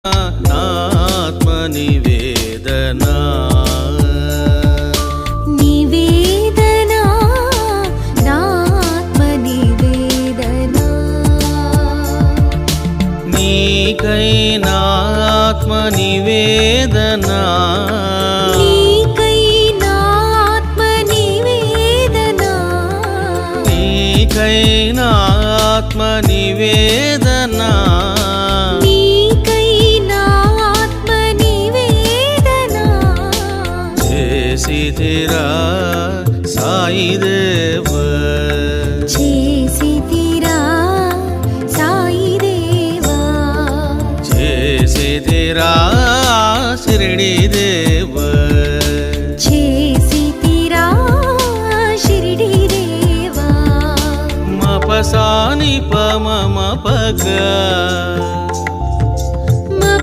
ఆత్మ నివేదనా నివేదనా నాత్మ నివేదనా నీకై నాత్మ నివేదనా నీకై నాత్మ నివేదనా నీకై నాత్మ నివేదనా చేసితిరా సాయి దేవ చేసితిరా సాయి దేవా చేసితిరా షిరిడి దేవ చేసితిరా షిరిడి దేవా మపసాని పమపగ